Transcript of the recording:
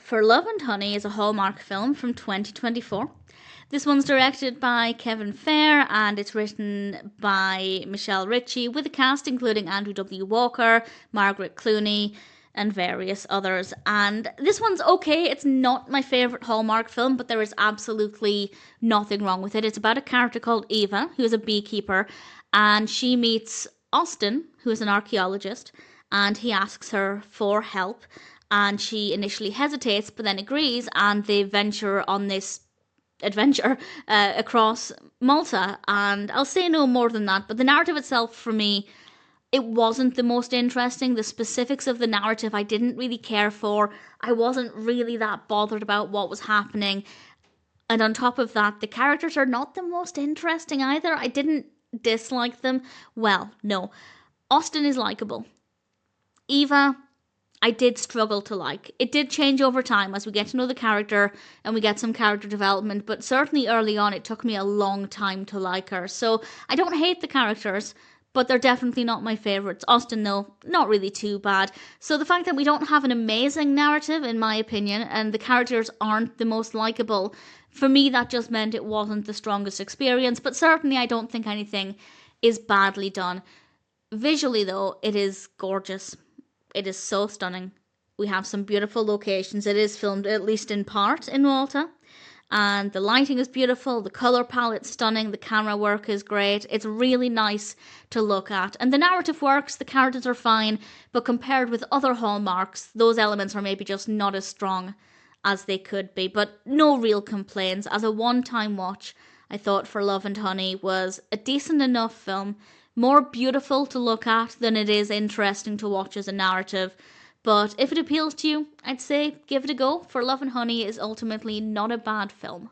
For Love and Honey is a Hallmark film from 2024. This one's directed by Kevin Fair and it's written by Michelle Ricci with a cast including Andrew W. Walker, Margaret Clunie, and various others. And this one's okay. It's not my favourite Hallmark film, but there is absolutely nothing wrong with it. It's about a character called Eva, who is a beekeeper, and she meets Austen, who is an archaeologist, and he asks her for help. And she initially hesitates, but then agrees, and they venture on this adventure across Malta. And I'll say no more than that, but the narrative itself, for me, it wasn't the most interesting. The specifics of the narrative I didn't really care for. I wasn't really that bothered about what was happening. And on top of that, the characters are not the most interesting either. I didn't dislike them. Well, no. Austen is likeable. Eva, I did struggle to like. It did change over time as we get to know the character and we get some character development, but certainly early on it took me a long time to like her. So I don't hate the characters, but they're definitely not my favourites. Austen, though, not really too bad. So the fact that we don't have an amazing narrative, in my opinion, and the characters aren't the most likeable, for me that just meant it wasn't the strongest experience, but certainly I don't think anything is badly done. Visually, though, it is gorgeous. It is so stunning. We have some beautiful locations. It is filmed, at least in part, in Malta. And the lighting is beautiful, the colour palette's stunning, the camera work is great. It's really nice to look at. And the narrative works, the characters are fine, but compared with other Hallmarks, those elements are maybe just not as strong as they could be. But no real complaints. As a one-time watch, I thought For Love and Honey was a decent enough film. More beautiful to look at than it is interesting to watch as a narrative. But if it appeals to you, I'd say give it a go. For Love and Honey is ultimately not a bad film.